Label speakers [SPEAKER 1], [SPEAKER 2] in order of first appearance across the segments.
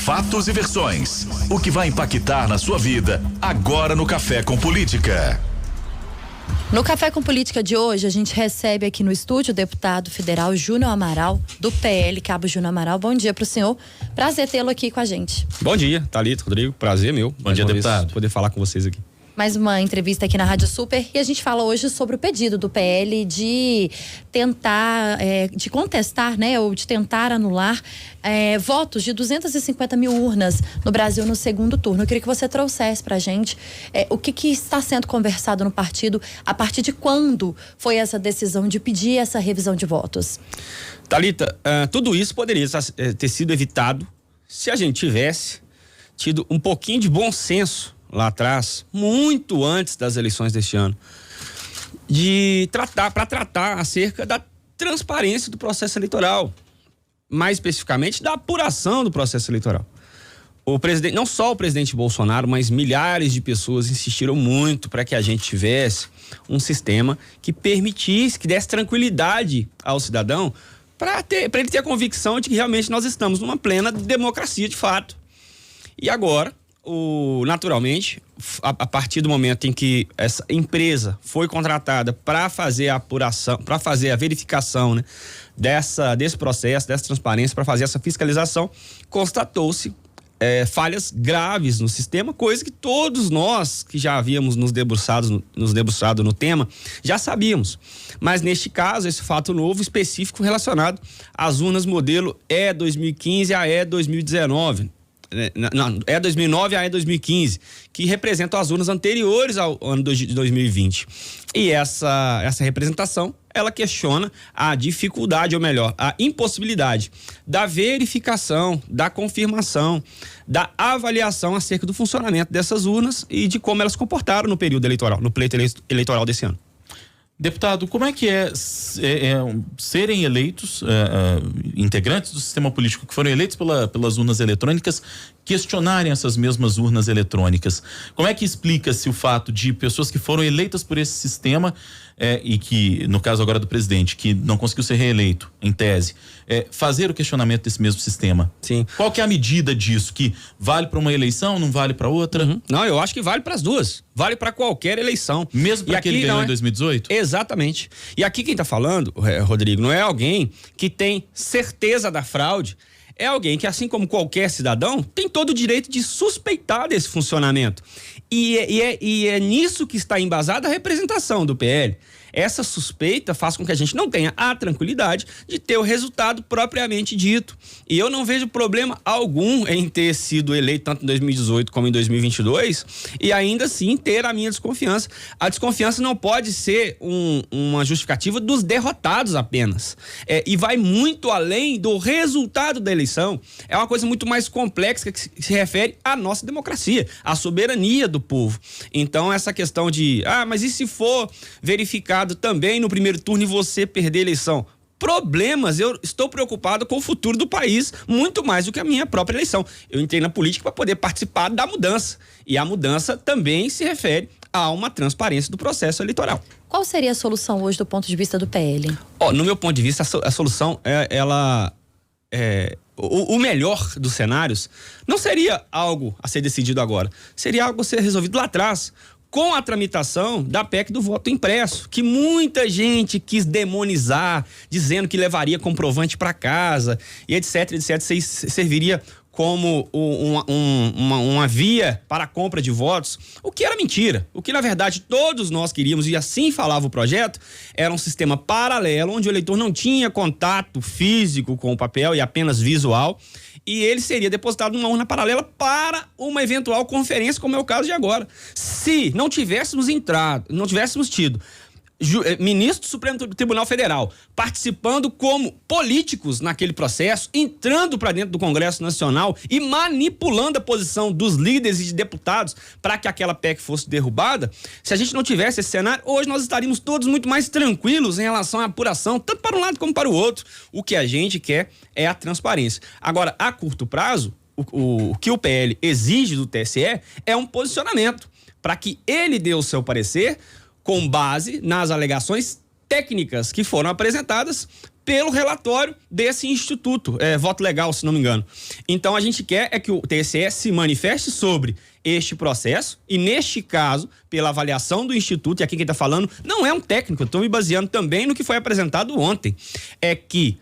[SPEAKER 1] fatos e versões. O que vai impactar na sua vida agora no Café com Política.
[SPEAKER 2] No Café com Política de hoje, a gente recebe aqui no estúdio o deputado federal Júnior Amaral, do PL, Cabo Júnior Amaral. Bom dia pro senhor. Prazer tê-lo aqui com a gente.
[SPEAKER 3] Bom dia, Thalita, Rodrigo. Prazer meu.
[SPEAKER 4] Bom dia, deputado.
[SPEAKER 3] Poder falar com vocês aqui.
[SPEAKER 2] Mais uma entrevista aqui na Rádio Super e a gente fala hoje sobre o pedido do PL de tentar, de contestar, né, ou de tentar anular votos de 250 mil urnas no Brasil no segundo turno. Eu queria que você trouxesse pra gente o que está sendo conversado no partido, a partir de quando foi essa decisão de pedir essa revisão de votos.
[SPEAKER 3] Thalita, tudo isso poderia ter sido evitado se a gente tivesse tido um pouquinho de bom senso lá atrás, muito antes das eleições deste ano, para tratar acerca da transparência do processo eleitoral, mais especificamente da apuração do processo eleitoral. O presidente, não só o presidente Bolsonaro, mas milhares de pessoas insistiram muito para que a gente tivesse um sistema que permitisse, que desse tranquilidade ao cidadão, para ele ter a convicção de que realmente nós estamos numa plena democracia de fato. E agora, naturalmente, a partir do momento em que essa empresa foi contratada para fazer a apuração, para fazer a verificação, né, desse processo, dessa transparência, para fazer essa fiscalização, constatou-se falhas graves no sistema, coisa que todos nós que já havíamos nos debruçado no tema, já sabíamos. Mas neste caso, esse fato novo específico relacionado às urnas modelo E2015 a E2019. Não, é 2009 a 2015, que representam as urnas anteriores ao ano de 2020. E essa representação, ela questiona a dificuldade, ou melhor, a impossibilidade da verificação, da confirmação, da avaliação acerca do funcionamento dessas urnas e de como elas se comportaram no período eleitoral, no pleito eleitoral desse ano.
[SPEAKER 4] Deputado, como é que serem eleitos integrantes do sistema político que foram eleitos pelas urnas eletrônicas questionarem essas mesmas urnas eletrônicas? Como é que explica-se o fato de pessoas que foram eleitas por esse sistema e que, no caso agora do presidente, que não conseguiu ser reeleito, em tese, fazer o questionamento desse mesmo sistema?
[SPEAKER 3] Sim.
[SPEAKER 4] Qual que é a medida disso? Que vale para uma eleição, não vale para outra?
[SPEAKER 3] Uhum. Não, eu acho que vale para as duas. Vale para qualquer eleição.
[SPEAKER 4] Mesmo para que ele ganhou em 2018?
[SPEAKER 3] Exatamente. E aqui quem está falando, Rodrigo, não é alguém que tem certeza da fraude. É alguém que, assim como qualquer cidadão, tem todo o direito de suspeitar desse funcionamento. E é nisso que está embasada a representação do PL. Essa suspeita faz com que a gente não tenha a tranquilidade de ter o resultado propriamente dito. E eu não vejo problema algum em ter sido eleito tanto em 2018 como em 2022 e ainda assim ter a minha desconfiança. A desconfiança não pode ser uma justificativa dos derrotados apenas. E vai muito além do resultado da eleição. É uma coisa muito mais complexa que se refere à nossa democracia, à soberania do povo. Então essa questão de, mas e se for verificado também no primeiro turno e você perder a eleição? Problemas, eu estou preocupado com o futuro do país muito mais do que a minha própria eleição. Eu entrei na política para poder participar da mudança e a mudança também se refere a uma transparência do processo eleitoral.
[SPEAKER 2] Qual seria a solução hoje do ponto de vista do PL?
[SPEAKER 3] No meu ponto de vista, a solução o melhor dos cenários não seria algo a ser decidido agora, seria algo a ser resolvido lá atrás, com a tramitação da PEC do voto impresso, que muita gente quis demonizar, dizendo que levaria comprovante para casa e etc, serviria como uma via para a compra de votos, o que era mentira. O que, na verdade, todos nós queríamos, e assim falava o projeto, era um sistema paralelo, onde o eleitor não tinha contato físico com o papel e apenas visual, e ele seria depositado numa urna paralela para uma eventual conferência, como é o caso de agora. Se não tivéssemos tido ministro do Supremo Tribunal Federal participando como políticos naquele processo, entrando para dentro do Congresso Nacional e manipulando a posição dos líderes e de deputados para que aquela PEC fosse derrubada, se a gente não tivesse esse cenário, hoje nós estaríamos todos muito mais tranquilos em relação à apuração, tanto para um lado como para o outro. O que a gente quer é a transparência. Agora, a curto prazo, o que o PL exige do TSE é um posicionamento para que ele dê o seu parecer com base nas alegações técnicas que foram apresentadas pelo relatório desse instituto, Voto Legal, se não me engano. Então a gente quer é que o TSE se manifeste sobre este processo e, neste caso, pela avaliação do instituto, e aqui quem está falando não é um técnico, eu estou me baseando também no que foi apresentado ontem, é que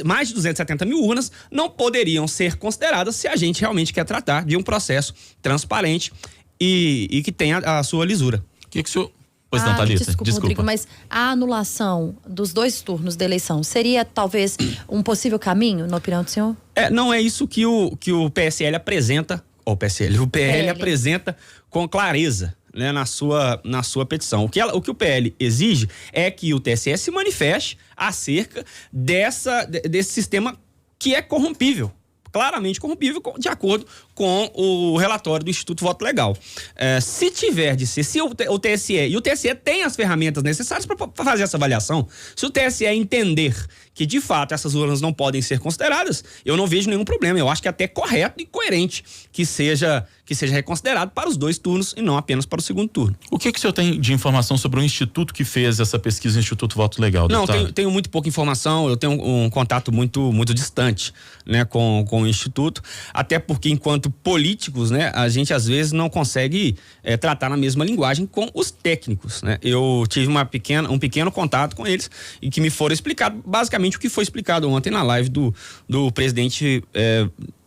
[SPEAKER 3] mais de 270 mil urnas não poderiam ser consideradas se a gente realmente quer tratar de um processo transparente e que tenha a sua lisura.
[SPEAKER 4] O que o senhor... Pois não, Thalita,
[SPEAKER 2] desculpa, Rodrigo, mas a anulação dos 2 turnos da eleição seria talvez um possível caminho, na opinião do senhor?
[SPEAKER 3] Não é isso que o PSL apresenta, o PL apresenta com clareza, né, na sua petição. O que o PL exige é que o TSE se manifeste acerca desse sistema que é corrompível, claramente corrompível, de acordo com o relatório do Instituto Voto Legal. Se tiver de ser, se o TSE, e o TSE tem as ferramentas necessárias para fazer essa avaliação, se o TSE entender que de fato essas urnas não podem ser consideradas, eu não vejo nenhum problema. Eu acho que é até correto e coerente que seja reconsiderado para os 2 turnos e não apenas para o segundo turno.
[SPEAKER 4] O que o senhor tem de informação sobre o instituto que fez essa pesquisa, o Instituto Voto Legal?
[SPEAKER 3] Não, tenho muito pouca informação, eu tenho um contato muito, muito distante, né, com o instituto, até porque enquanto políticos, né, a gente às vezes não consegue tratar na mesma linguagem com os técnicos, né? Eu tive um pequeno contato com eles e que me foram explicado basicamente o que foi explicado ontem na live do presidente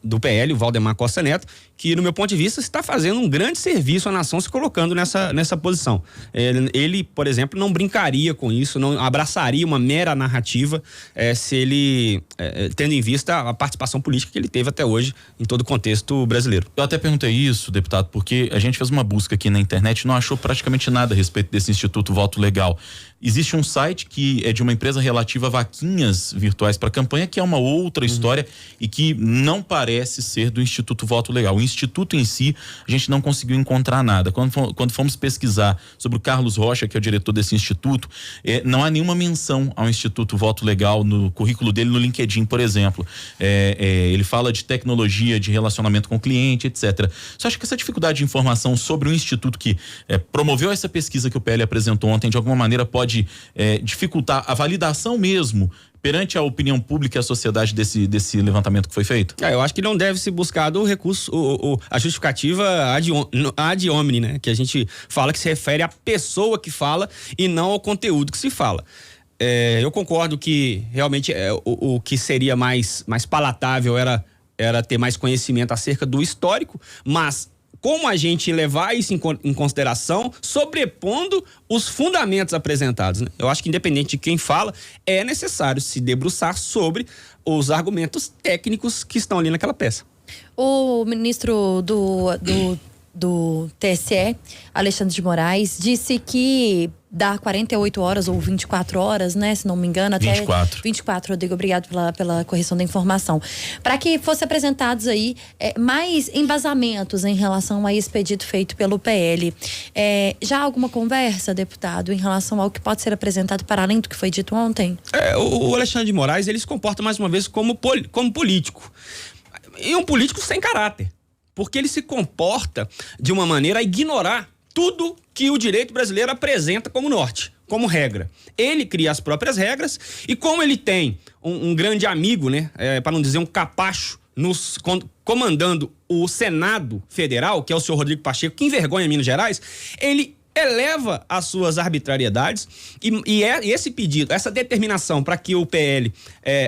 [SPEAKER 3] do PL, o Valdemar Costa Neto, que, no meu ponto de vista, está fazendo um grande serviço à nação se colocando nessa posição. Ele, por exemplo, não brincaria com isso, não abraçaria uma mera narrativa se ele, tendo em vista a participação política que ele teve até hoje em todo o contexto brasileiro.
[SPEAKER 4] Eu até perguntei isso, deputado, porque a gente fez uma busca aqui na internet e não achou praticamente nada a respeito desse Instituto Voto Legal. Existe um site que é de uma empresa relativa a vaquinhas virtuais para campanha, que é uma outra história e que não parece ser do Instituto Voto Legal. O Instituto em si, a gente não conseguiu encontrar nada. Quando fomos pesquisar sobre o Carlos Rocha, que é o diretor desse instituto, não há nenhuma menção ao Instituto Voto Legal no currículo dele no LinkedIn, por exemplo. Ele fala de tecnologia, de relacionamento com o cliente, etc. Você acha que essa dificuldade de informação sobre o instituto que promoveu essa pesquisa que o PL apresentou ontem, de alguma maneira pode dificultar a validação mesmo perante a opinião pública e a sociedade desse levantamento que foi feito?
[SPEAKER 3] Eu acho que não deve se buscar o recurso, a justificativa ad hominem, né? Que a gente fala que se refere à pessoa que fala e não ao conteúdo que se fala. Eu concordo que realmente o que seria mais palatável era ter mais conhecimento acerca do histórico, mas como a gente levar isso em consideração, sobrepondo os fundamentos apresentados, né? Eu acho que, independente de quem fala, é necessário se debruçar sobre os argumentos técnicos que estão ali naquela peça.
[SPEAKER 2] O ministro do TSE, Alexandre de Moraes, disse que dá 48 horas ou 24 horas, né, se não me engano, até 24, Rodrigo, obrigado pela correção da informação, para que fossem apresentados aí mais embasamentos em relação a esse pedido feito pelo PL. Já há alguma conversa, deputado, em relação ao que pode ser apresentado para além do que foi dito ontem?
[SPEAKER 3] O Alexandre de Moraes, ele se comporta mais uma vez como político, e um político sem caráter, porque ele se comporta de uma maneira a ignorar tudo que o direito brasileiro apresenta como norte, como regra. Ele cria as próprias regras e, como ele tem um grande amigo, né, para não dizer um capacho, comandando o Senado Federal, que é o senhor Rodrigo Pacheco, que envergonha Minas Gerais, ele eleva as suas arbitrariedades e esse pedido, essa determinação para que o PL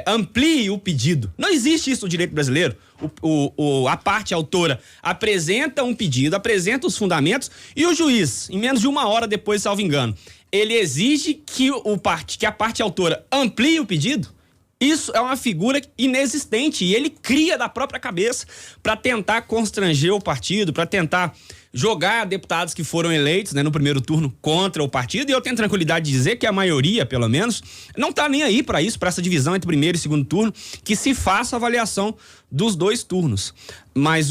[SPEAKER 3] amplie o pedido. Não existe isso no direito brasileiro. A parte autora apresenta um pedido, apresenta os fundamentos e o juiz, em menos de 1 hora depois, salvo engano, ele exige que a parte autora amplie o pedido. Isso é uma figura inexistente e ele cria da própria cabeça para tentar constranger o partido, para tentar jogar deputados que foram eleitos, né, no primeiro turno contra o partido. E eu tenho tranquilidade de dizer que a maioria, pelo menos, não está nem aí para isso, para essa divisão entre primeiro e segundo turno, que se faça a avaliação dos 2 turnos. Mas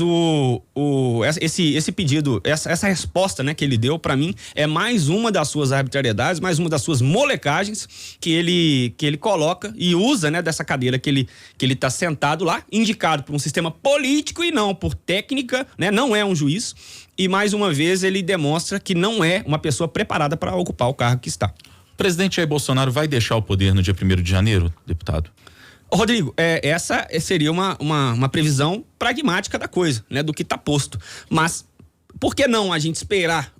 [SPEAKER 3] esse pedido, essa resposta, né, que ele deu, para mim, é mais uma das suas arbitrariedades, mais uma das suas molecagens que ele coloca e usa, né, dessa cadeira que ele tá sentado lá, indicado por um sistema político e não por técnica, né, não é um juiz. E mais uma vez ele demonstra que não é uma pessoa preparada para ocupar o cargo que está.
[SPEAKER 4] O presidente Jair Bolsonaro vai deixar o poder no dia 1º de janeiro, deputado?
[SPEAKER 3] Rodrigo, essa seria uma previsão pragmática da coisa, né? Do que está posto. Mas por que não a gente esperar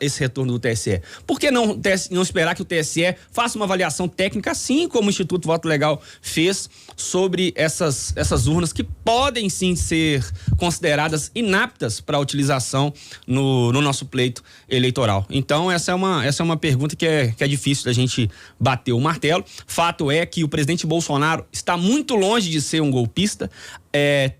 [SPEAKER 3] esse retorno do TSE? Por que não esperar que o TSE faça uma avaliação técnica, assim como o Instituto Voto Legal fez, sobre essas urnas que podem sim ser consideradas inaptas para utilização no nosso pleito eleitoral? Então, essa é uma pergunta que é difícil da gente bater o martelo. Fato é que o presidente Bolsonaro está muito longe de ser um golpista.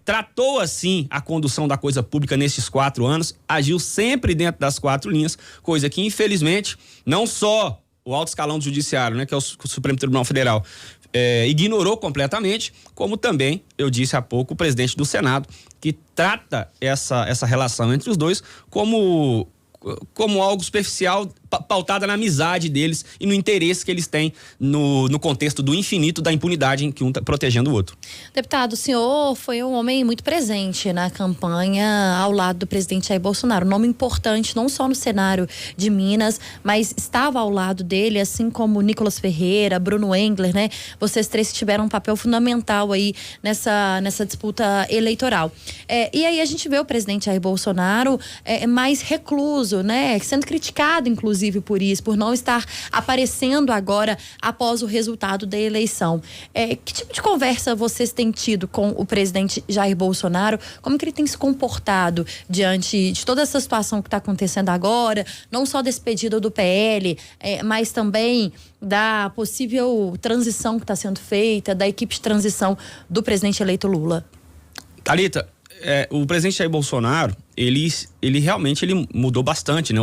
[SPEAKER 3] Tratou assim a condução da coisa pública nesses 4 anos, agiu sempre dentro das 4 linhas, coisa que infelizmente não só o alto escalão do judiciário, né, que é o Supremo Tribunal Federal, ignorou completamente, como também, eu disse há pouco, o presidente do Senado, que trata essa relação entre os dois como algo superficial, pautada na amizade deles e no interesse que eles têm no contexto do infinito da impunidade em que um está protegendo o outro.
[SPEAKER 2] Deputado, o senhor foi um homem muito presente na campanha ao lado do presidente Jair Bolsonaro, um nome importante não só no cenário de Minas, mas estava ao lado dele, assim como Nicolas Ferreira, Bruno Engler, né? Vocês 3 tiveram um papel fundamental aí nessa disputa eleitoral. E aí a gente vê o presidente Jair Bolsonaro mais recluso, né? Sendo criticado, inclusive, por não estar aparecendo agora após o resultado da eleição. Que tipo de conversa vocês têm tido com o presidente Jair Bolsonaro? Como que ele tem se comportado diante de toda essa situação que está acontecendo agora, não só desse pedido do PL, mas também da possível transição que está sendo feita, da equipe de transição do presidente eleito Lula?
[SPEAKER 3] Thalita, o presidente Jair Bolsonaro, ele realmente mudou bastante, né,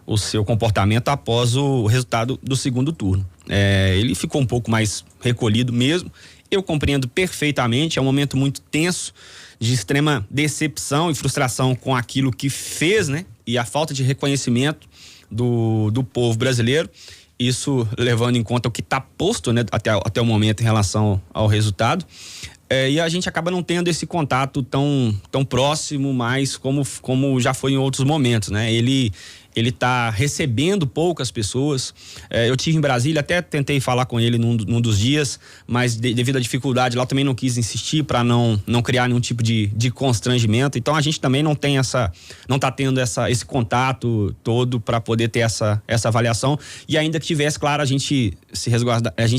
[SPEAKER 3] o seu comportamento após o resultado do segundo turno. Ele ficou um pouco mais recolhido mesmo. Eu compreendo perfeitamente, é um momento muito tenso, de extrema decepção e frustração com aquilo que fez, né? E a falta de reconhecimento do povo brasileiro. Isso levando em conta o que está posto, né, até o momento em relação ao resultado. E a gente acaba não tendo esse contato tão próximo, mais como já foi em outros momentos, né? Ele está recebendo poucas pessoas. Eu tive em Brasília, até tentei falar com ele num dos dias, mas devido à dificuldade lá, eu também não quis insistir para não criar nenhum tipo de constrangimento. Então a gente também não está tendo esse contato todo para poder ter essa avaliação. E ainda que tivesse, claro, a gente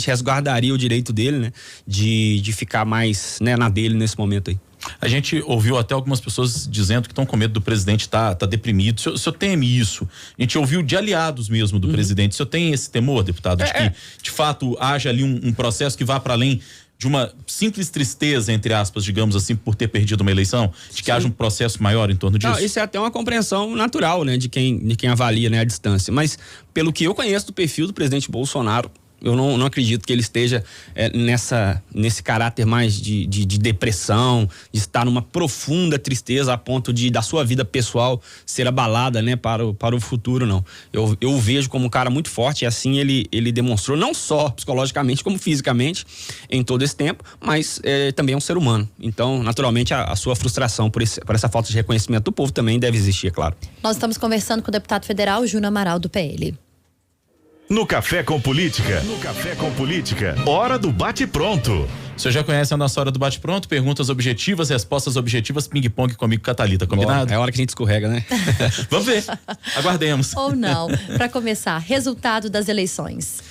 [SPEAKER 3] resguardaria o direito dele, né? De ficar mais, né, na dele nesse momento aí.
[SPEAKER 4] A gente ouviu até algumas pessoas dizendo que estão com medo do presidente tá deprimido. O senhor teme isso? A gente ouviu de aliados mesmo do presidente. O senhor tem esse temor, deputado, de que de fato haja ali um processo que vá para além de uma simples tristeza, entre aspas, digamos assim, por ter perdido uma eleição? De que haja um processo maior em torno disso?
[SPEAKER 3] Não, isso é até uma compreensão natural, né, de quem avalia, né, a distância. Mas pelo que eu conheço do perfil do presidente Bolsonaro, eu não acredito que ele esteja nesse caráter mais de depressão, de estar numa profunda tristeza a ponto da sua vida pessoal ser abalada, né, para o futuro, não. Eu o vejo como um cara muito forte, e assim ele demonstrou, não só psicologicamente como fisicamente em todo esse tempo, mas também é um ser humano. Então, naturalmente, a sua frustração por essa falta de reconhecimento do povo também deve existir, é claro.
[SPEAKER 2] Nós estamos conversando com o deputado federal Júnior Amaral, do PL.
[SPEAKER 1] No Café com Política. Hora do bate-pronto.
[SPEAKER 4] Você já conhece a nossa hora do bate-pronto? Perguntas objetivas, respostas objetivas, ping-pong comigo, Catalita, combinado?
[SPEAKER 3] Boa, é a hora que a gente escorrega, né?
[SPEAKER 4] Vamos ver, aguardemos.
[SPEAKER 2] Ou não. Para começar, resultado das eleições.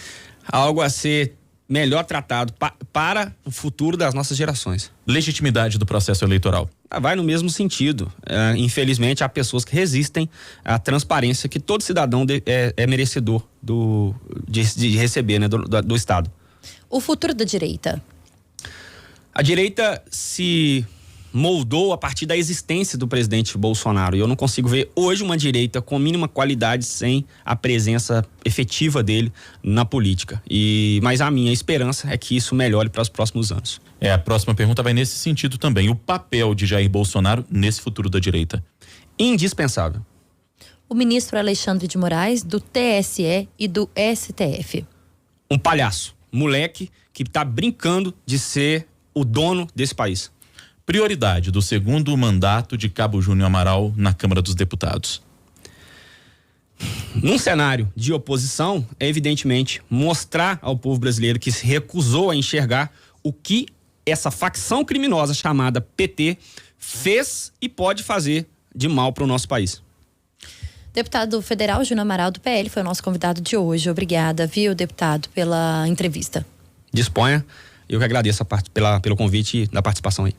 [SPEAKER 3] Algo a ser melhor tratado para o futuro das nossas gerações.
[SPEAKER 4] Legitimidade do processo eleitoral.
[SPEAKER 3] Vai no mesmo sentido. Infelizmente, há pessoas que resistem à transparência que todo cidadão é merecedor de receber, né, do Estado.
[SPEAKER 2] O futuro da direita.
[SPEAKER 3] A direita se moldou a partir da existência do presidente Bolsonaro. E eu não consigo ver hoje uma direita com mínima qualidade sem a presença efetiva dele na política. Mas a minha esperança é que isso melhore para os próximos anos.
[SPEAKER 4] A próxima pergunta vai nesse sentido também. O papel de Jair Bolsonaro nesse futuro da direita?
[SPEAKER 3] Indispensável.
[SPEAKER 2] O ministro Alexandre de Moraes, do TSE e do STF.
[SPEAKER 3] Um palhaço, moleque que está brincando de ser o dono desse país.
[SPEAKER 4] Prioridade do segundo mandato de Cabo Júnior Amaral na Câmara dos Deputados.
[SPEAKER 3] num cenário de oposição, é evidentemente mostrar ao povo brasileiro que se recusou a enxergar o que essa facção criminosa chamada PT fez e pode fazer de mal para o nosso país.
[SPEAKER 2] Deputado federal Júnior Amaral, do PL, foi o nosso convidado de hoje. Obrigada, viu, deputado, pela entrevista.
[SPEAKER 3] Disponha. Eu que agradeço pelo convite e da participação aí.